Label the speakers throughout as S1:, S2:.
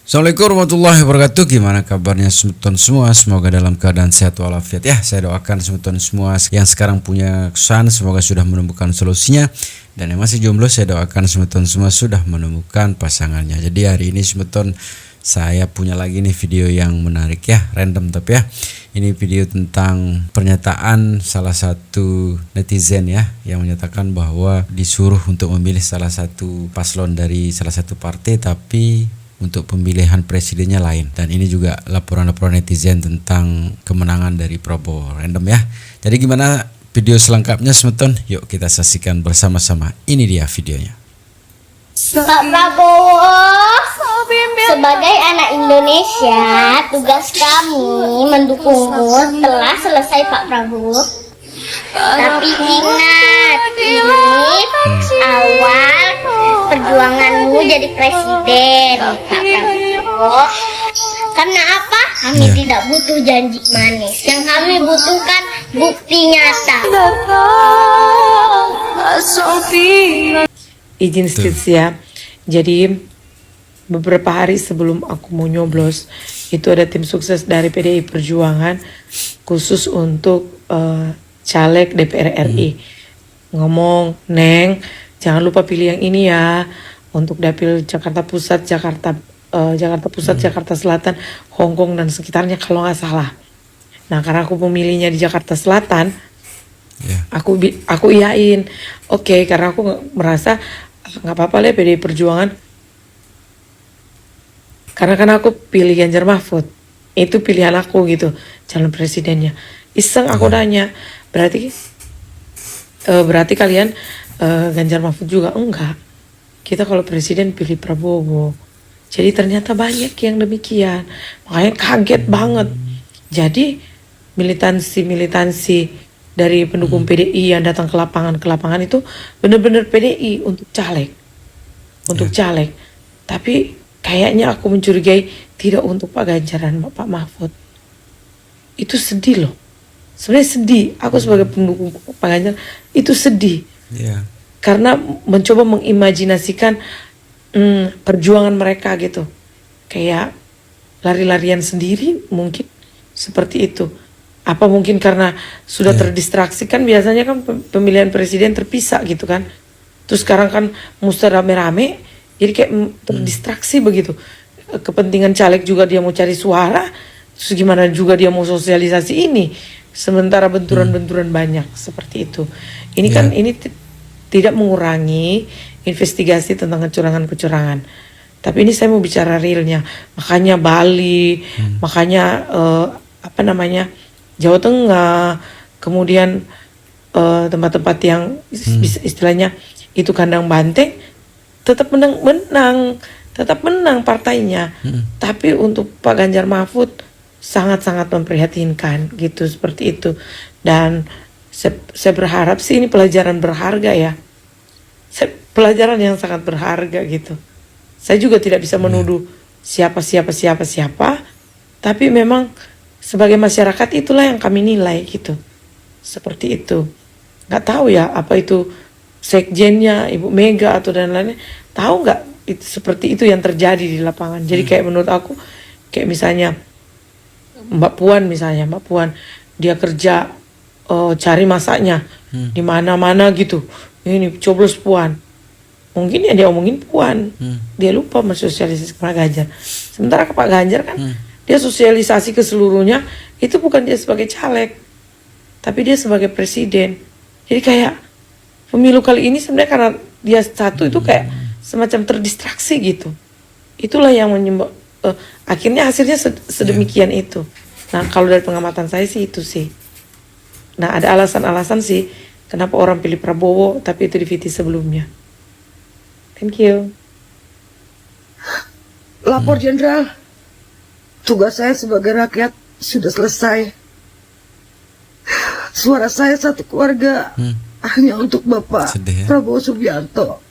S1: Assalamualaikum warahmatullahi wabarakatuh. Gimana kabarnya semuton semua? Semoga dalam keadaan sehat walafiat ya. Saya doakan semuton semua yang sekarang punya kesusahan semoga sudah menemukan solusinya, dan yang masih jomblo saya doakan semuton semua sudah menemukan pasangannya. Jadi hari ini semuton saya punya lagi nih video yang menarik ya, random tapi ya. Ini video tentang pernyataan salah satu netizen ya, yang menyatakan bahwa disuruh untuk memilih salah satu paslon dari salah satu partai, tapi untuk pemilihan presidennya lain. Dan ini juga laporan-laporan netizen tentang kemenangan dari Prabowo. Random ya. Jadi gimana video selengkapnya semeton? Yuk kita saksikan bersama-sama. Ini dia videonya.
S2: Pak Prabowo, sebagai anak Indonesia, tugas kami mendukungmu telah selesai Pak Prabowo. Tapi ingat, ini awal perjuanganmu jadi presiden, Pak Prabowo. Karena apa? Kami tidak butuh janji manis. Yang kami butuhkan bukti nyata.
S3: Izin sedikit ya. Jadi beberapa hari sebelum aku mau nyoblos, itu ada tim sukses dari PDI Perjuangan khusus untuk caleg DPR RI ngomong, Neng, jangan lupa pilih yang ini ya untuk dapil Jakarta Pusat, Jakarta Pusat, Jakarta Selatan, Hongkong dan sekitarnya kalau nggak salah. Nah karena aku pemilihnya di Jakarta Selatan, aku iyain, oke, karena aku merasa nggak apa-apa lah PDI Perjuangan, karena kan aku pilih Ganjar Mahfud, itu pilihan aku gitu calon presidennya. Iseng aku nanya, berarti kalian Ganjar Mahfud juga? Enggak, kita kalau presiden pilih Prabowo. Jadi ternyata banyak yang demikian, makanya kaget banget. Jadi militansi dari pendukung PDI yang datang ke lapangan itu benar-benar PDI untuk caleg, caleg. Tapi kayaknya aku mencurigai tidak untuk Pak Ganjar dan Pak Mahfud. Itu sedih loh. Sebenarnya sedih. Aku sebagai pendukung Pak Ganjar itu sedih. Karena mencoba mengimajinasikan perjuangan mereka gitu. Kayak lari-larian sendiri mungkin seperti itu. Apa mungkin karena sudah terdistraksi, kan biasanya kan pemilihan presiden terpisah gitu kan. Terus sekarang kan mesti rame-rame, jadi kayak terdistraksi begitu. Kepentingan caleg juga dia mau cari suara, terus gimana juga dia mau sosialisasi ini. Sementara benturan-benturan banyak seperti itu. Ini kan ini tidak mengurangi investigasi tentang kecurangan-kecurangan. Tapi ini saya mau bicara realnya. Makanya Bali, makanya Jawa Tengah, kemudian tempat-tempat yang istilahnya itu kandang banteng, tetap menang partainya. Tapi untuk Pak Ganjar Mahfud sangat-sangat memprihatinkan gitu, seperti itu. Dan saya berharap sih ini pelajaran berharga ya. Pelajaran yang sangat berharga gitu. Saya juga tidak bisa menuduh siapa, tapi memang sebagai masyarakat itulah yang kami nilai gitu. Seperti itu. Nggak tahu ya apa itu sekjennya Ibu Mega atau dan lainnya. Tahu nggak itu seperti itu yang terjadi di lapangan. Jadi kayak menurut aku, kayak misalnya Mbak Puan dia kerja cari masaknya di mana-mana gitu. Ini coblos Puan. Mungkin ya dia omongin Puan. Dia lupa mensosialisasi Pak Ganjar. Sementara ke Pak Ganjar kan dia sosialisasi ke seluruhnya, itu bukan dia sebagai caleg, tapi dia sebagai presiden. Jadi kayak pemilu kali ini sebenarnya karena dia satu itu kayak semacam terdistraksi gitu. Itulah yang menyebabkan akhirnya hasilnya sedemikian itu. Nah kalau dari pengamatan saya sih itu sih. Nah ada alasan-alasan sih kenapa orang pilih Prabowo tapi itu di VT sebelumnya. Thank you.
S4: Lapor Jenderal, tugas saya sebagai rakyat sudah selesai. Suara saya satu keluarga hanya untuk Bapak Prabowo Subianto.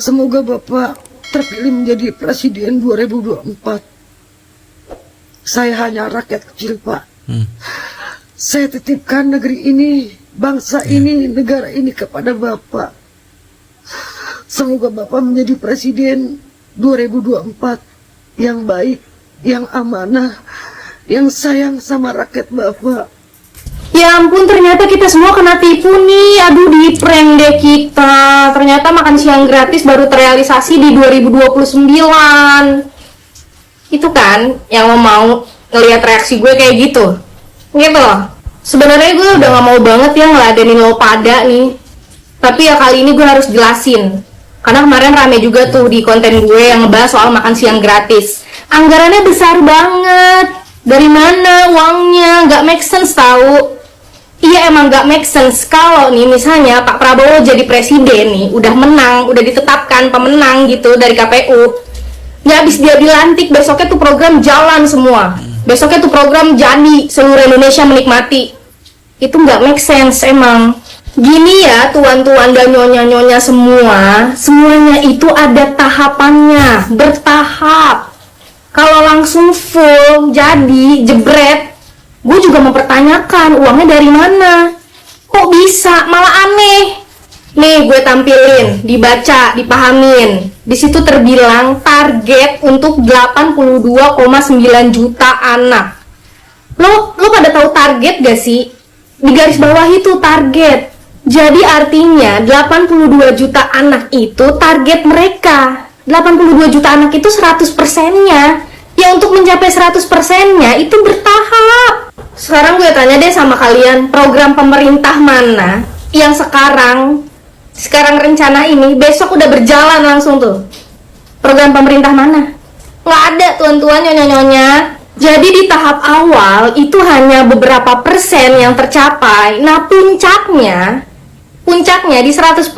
S4: Semoga Bapak terpilih menjadi presiden 2024. Saya hanya rakyat kecil, Pak. Saya titipkan negeri ini, bangsa ini, negara ini kepada Bapak. Semoga Bapak menjadi presiden 2024 yang baik, yang amanah, yang sayang sama rakyat Bapak.
S5: Ya ampun, ternyata kita semua kena tipu nih. Aduh, di prank deh kita. Ternyata makan siang gratis baru terrealisasi di 2029. Itu kan yang lo mau ngelihat reaksi gue kayak gitu. Gitu loh. Sebenarnya gue udah gak mau banget ya ngeladenin lo pada nih. Tapi ya kali ini gue harus jelasin. Karena kemarin rame juga tuh di konten gue yang ngebahas soal makan siang gratis. Anggarannya besar banget. Dari mana uangnya? Gak make sense tau. Iya emang gak make sense kalau nih misalnya Pak Prabowo jadi presiden nih, udah menang, udah ditetapkan pemenang gitu dari KPU. Ya habis dia dilantik, besoknya tuh program jalan semua. Besoknya tuh program jadi, seluruh Indonesia menikmati. Itu gak make sense emang. Gini ya tuan-tuan dan nyonya-nyonya semua, semuanya itu ada tahapannya, bertahap. Kalau langsung full, jadi, jebret, gue juga mempertanyakan uangnya dari mana. Kok bisa? Malah aneh. Nih gue tampilin, dibaca, dipahamin. Di situ terbilang target untuk 82,9 juta anak. Lo pada tahu target gak sih? Di garis bawah itu target. Jadi artinya 82 juta anak itu target mereka. 82 juta anak itu 100%-nya. Ya untuk mencapai 100%-nya itu bertahap. Sekarang gue tanya deh sama kalian, program pemerintah mana yang sekarang rencana ini besok udah berjalan langsung tuh? Program pemerintah mana? Nggak ada tuan-tuan, nyonya-nyonya. Jadi di tahap awal itu hanya beberapa persen yang tercapai. Nah puncaknya di 100%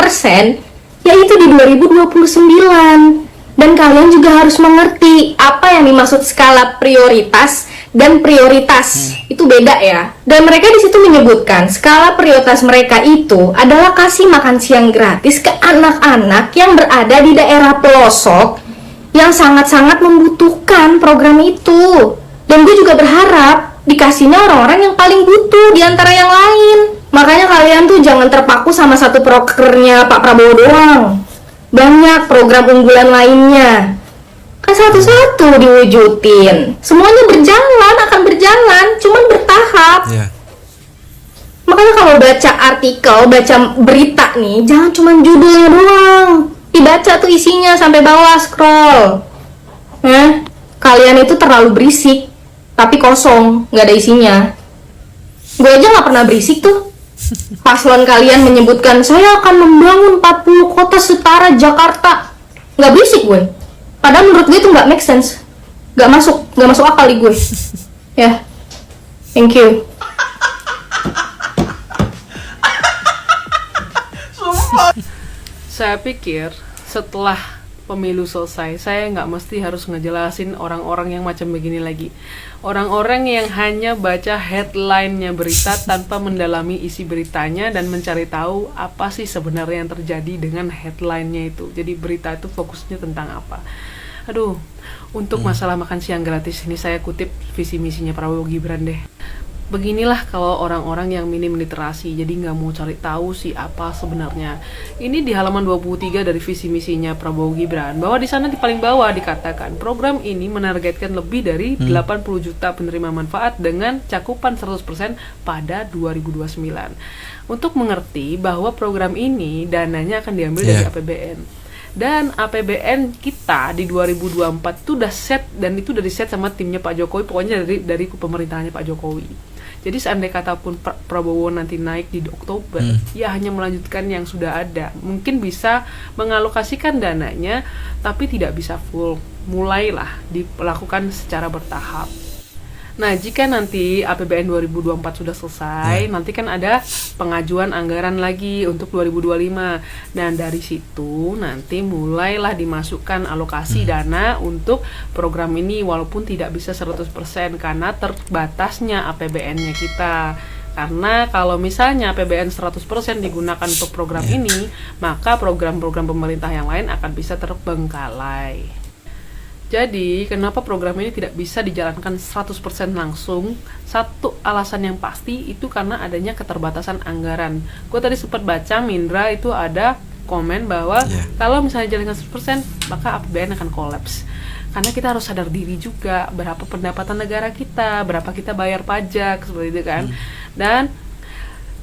S5: yaitu di 2029. Dan kalian juga harus mengerti apa yang dimaksud skala prioritas dan prioritas. Itu beda ya. Dan mereka di situ menyebutkan skala prioritas mereka itu adalah kasih makan siang gratis ke anak-anak yang berada di daerah pelosok yang sangat-sangat membutuhkan program itu. Dan gue juga berharap dikasihnya orang-orang yang paling butuh di antara yang lain. Makanya kalian tuh jangan terpaku sama satu prokernya Pak Prabowo doang. Banyak program unggulan lainnya. Kan satu-satu diwujudin. Semuanya akan berjalan, cuman bertahap. Makanya kalau baca artikel, baca berita nih, jangan cuman judulnya doang. Dibaca tuh isinya sampai bawah, scroll. Kalian itu terlalu berisik, tapi kosong, nggak ada isinya. Gue aja nggak pernah berisik tuh. Paslon kalian menyebutkan saya akan membangun 40 kota setara Jakarta. Nggak berisik gue. Padahal menurut gue itu nggak make sense. Nggak masuk akal di gue. Ya, thank you.
S6: Saya pikir setelah pemilu selesai, saya nggak mesti harus ngejelasin orang-orang yang macam begini lagi. Orang-orang yang hanya baca headline-nya berita tanpa mendalami isi beritanya dan mencari tahu apa sih sebenarnya yang terjadi dengan headline-nya itu. Jadi berita itu fokusnya tentang apa. Aduh, untuk masalah makan siang gratis ini saya kutip visi misinya Prabowo Gibran deh. Beginilah kalau orang-orang yang minim literasi, jadi nggak mau cari tahu sih apa sebenarnya. Ini di halaman 23 dari visi misinya Prabowo Gibran, bahwa di sana di paling bawah dikatakan program ini menargetkan lebih dari 80 juta penerima manfaat dengan cakupan 100% pada 2029. Untuk mengerti bahwa program ini dananya akan diambil dari APBN. Dan APBN kita di 2024 itu udah set, dan itu udah di set sama timnya Pak Jokowi, pokoknya dari pemerintahannya Pak Jokowi. Jadi seandainya kata pun Prabowo nanti naik di Oktober, ya hanya melanjutkan yang sudah ada. Mungkin bisa mengalokasikan dananya, tapi tidak bisa full. Mulailah dilakukan secara bertahap. Nah, jika nanti APBN 2024 sudah selesai, nanti kan ada pengajuan anggaran lagi untuk 2025. Dan dari situ nanti mulailah dimasukkan alokasi dana untuk program ini, walaupun tidak bisa 100% karena terbatasnya APBN-nya kita. Karena kalau misalnya APBN 100% digunakan untuk program ini, maka program-program pemerintah yang lain akan bisa terbengkalai. Jadi, kenapa program ini tidak bisa dijalankan 100% langsung? Satu alasan yang pasti itu karena adanya keterbatasan anggaran. Gue tadi sempat baca, Mindra, itu ada komen bahwa
S1: Iya.
S6: kalau misalnya jalankan 100%, maka APBN akan kolaps. Karena kita harus sadar diri juga berapa pendapatan negara kita, berapa kita bayar pajak, seperti itu kan. Dan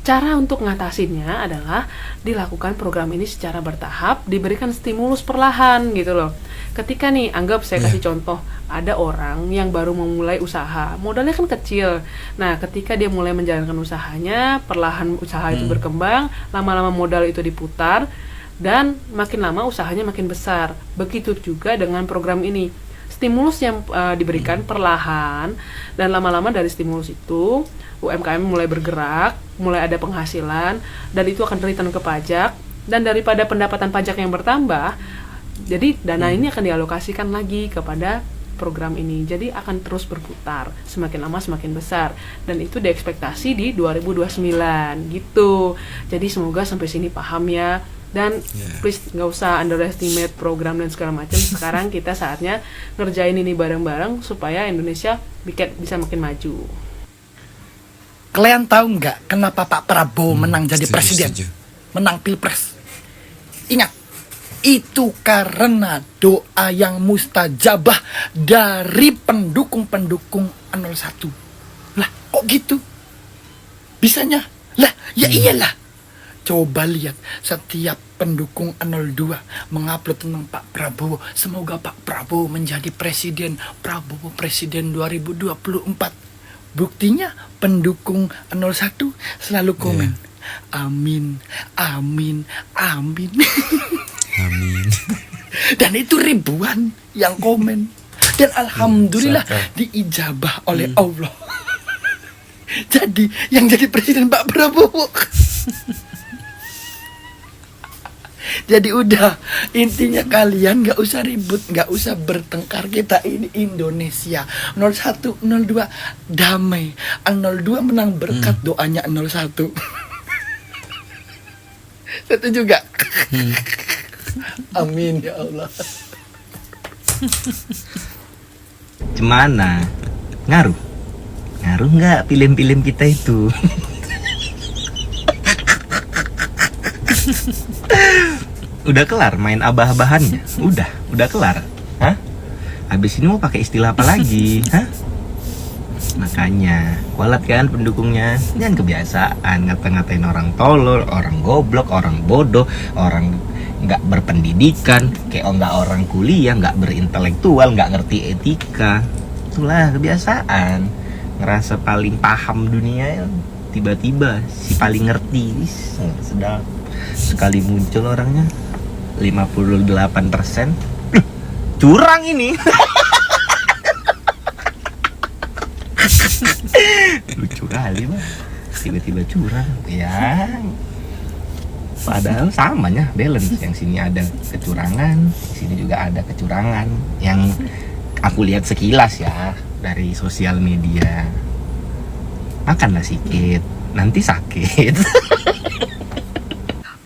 S6: cara untuk ngatasinnya adalah dilakukan program ini secara bertahap, diberikan stimulus perlahan gitu loh. Ketika nih, anggap saya kasih contoh, ada orang yang baru memulai usaha, modalnya kan kecil. Nah, ketika dia mulai menjalankan usahanya, perlahan usaha itu berkembang, lama-lama modal itu diputar, dan makin lama usahanya makin besar. Begitu juga dengan program ini. Stimulus yang diberikan perlahan, dan lama-lama dari stimulus itu UMKM mulai bergerak, mulai ada penghasilan, dan itu akan return ke pajak, dan daripada pendapatan pajak yang bertambah, jadi dana ini akan dialokasikan lagi kepada program ini. Jadi akan terus berputar, semakin lama semakin besar, dan itu diekspektasi di 2029 gitu. Jadi semoga sampai sini paham ya. Dan please nggak usah underestimate program dan segala macam. Sekarang kita saatnya ngerjain ini bareng-bareng supaya Indonesia bisa makin maju.
S7: Kalian tahu nggak kenapa Pak Prabowo menang jadi presiden? Menang pilpres. Ingat, itu karena doa yang mustajabah dari pendukung-pendukung 01. Lah, kok gitu? Bisanya? Lah, ya iyalah. Coba lihat, setiap pendukung 02 mengupload tentang Pak Prabowo. Semoga Pak Prabowo menjadi presiden. Prabowo presiden 2024. Buktinya pendukung 01 selalu komen, amin, amin, amin.
S1: Amin.
S7: Dan itu ribuan yang komen. Dan alhamdulillah diijabah oleh Allah. Jadi yang jadi presiden Pak Prabowo. Jadi udah, intinya kalian gak usah ribut, gak usah bertengkar. Kita ini Indonesia. 01, 02 damai. 02 menang berkat doanya 01. Setuju gak? Amin ya Allah.
S8: Gimana? Ngaruh? Ngaruh nggak film-film kita itu? Udah kelar main abah-abahannya? Udah kelar? Hah? Habis ini mau pakai istilah apa lagi? Hah? Makanya, kualat kan pendukungnya. Jangan kebiasaan ngata-ngatain orang tolol, orang goblok, orang bodoh, orang nggak berpendidikan, kayak nggak orang kuliah, nggak berintelektual, nggak ngerti etika. Itulah kebiasaan. Ngerasa paling paham dunia, tiba-tiba si paling ngerti. Sedap. Sekali muncul orangnya 58%. Curang ini. Lucu kali mah, tiba-tiba curang ya. Padahal samanya balance, yang sini ada kecurangan, sini juga ada kecurangan. Yang aku lihat sekilas ya dari sosial media. Makanlah sedikit, nanti sakit.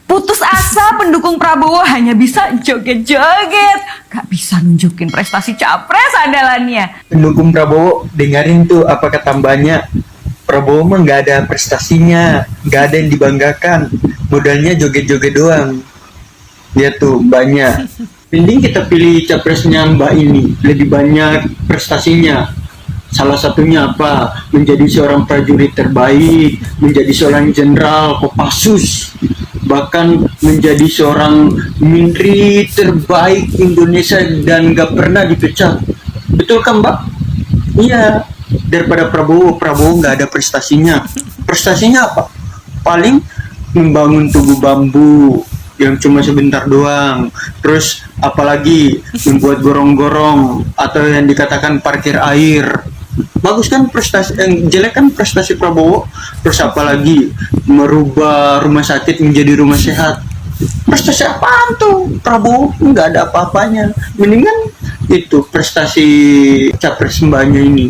S9: Putus asa pendukung Prabowo hanya bisa joget-joget, gak bisa nunjukin prestasi capres andalannya.
S10: Pendukung Prabowo, dengerin tuh apa kata mbaknya. Prabowo mah nggak ada prestasinya, nggak ada yang dibanggakan, modalnya joget-joget doang. Ya tuh mbaknya. Mending kita pilih capresnya mbak ini, lebih banyak prestasinya. Salah satunya apa? Menjadi seorang prajurit terbaik, menjadi seorang jenderal Kopassus, bahkan menjadi seorang menteri terbaik Indonesia dan gak pernah dipecat. Betul kan mbak? Iya. Daripada Prabowo gak ada prestasinya. Prestasinya apa? Paling membangun tugu bambu yang cuma sebentar doang. Terus apalagi membuat gorong-gorong atau yang dikatakan parkir air. Bagus kan prestasi, yang jelek kan prestasi Prabowo. Terus apalagi merubah rumah sakit menjadi rumah sehat. Prestasi apaan tuh? Prabowo nggak ada apa-apanya. Mendingan itu prestasi capres mbaknya ini.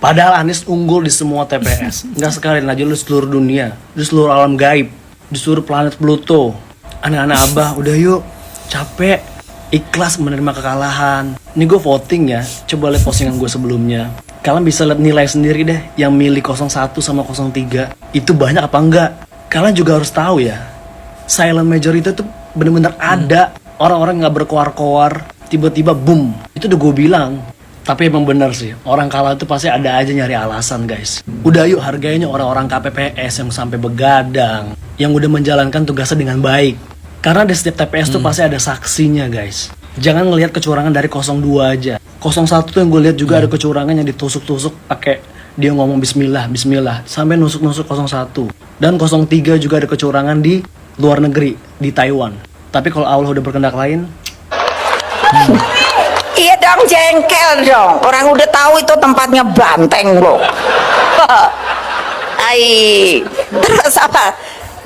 S11: Padahal Anies unggul di semua TPS. Nggak sekalian aja lu seluruh dunia, di seluruh alam gaib, di seluruh planet Pluto. Anak-anak abah, udah yuk, capek, ikhlas menerima kekalahan. Ini gue voting ya, coba lihat postingan gue sebelumnya. Kalian bisa lihat nilai sendiri deh, yang milih 01 sama 03. Itu banyak apa enggak? Kalian juga harus tahu ya, silent majority itu bener-bener ada. Orang-orang nggak berkoar-koar, tiba-tiba boom. Itu udah gue bilang. Tapi emang bener sih, orang kalah itu pasti ada aja nyari alasan guys. Udah yuk hargainya orang-orang KPPS yang sampai begadang, yang udah menjalankan tugasnya dengan baik. Karena di setiap TPS tuh pasti ada saksinya guys. Jangan ngelihat kecurangan dari 02 aja. 01 tuh yang gue lihat juga ada kecurangan yang ditusuk-tusuk pakai dia ngomong bismillah, bismillah sampai nusuk-nusuk 01. Dan 03 juga ada kecurangan di luar negeri, di Taiwan. Tapi kalau Allah udah berkehendak lain,
S12: iya dong, jengkel dong. Orang udah tahu itu tempatnya banteng loh. Terus apa?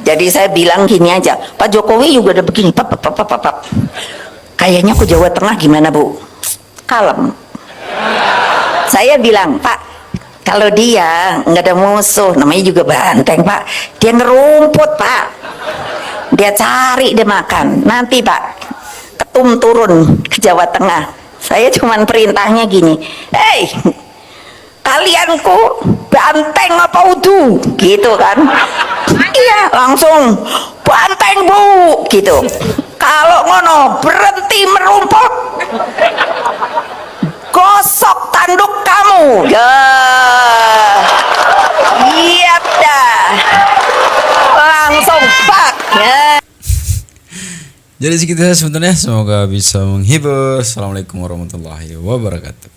S12: Jadi saya bilang gini aja, Pak Jokowi juga udah begini. Pap. Kayaknya ke Jawa Tengah gimana Bu? Kalem. Saya bilang, Pak, kalau dia nggak ada musuh, namanya juga banteng Pak. Dia ngerumput Pak. Dia cari, dia makan. Nanti Pak, ketum turun ke Jawa Tengah. Saya cuman perintahnya gini, hei, kalianku banteng apa udu? Gitu kan. Iya, langsung banteng Bu, gitu. Kalau ngono, berhenti merumput. Gosok tanduk kamu. Ya. Iya dah. Langsung pak. Ya.
S1: Jadi segitu saja sebenarnya, semoga bisa menghibur. Assalamualaikum warahmatullahi wabarakatuh.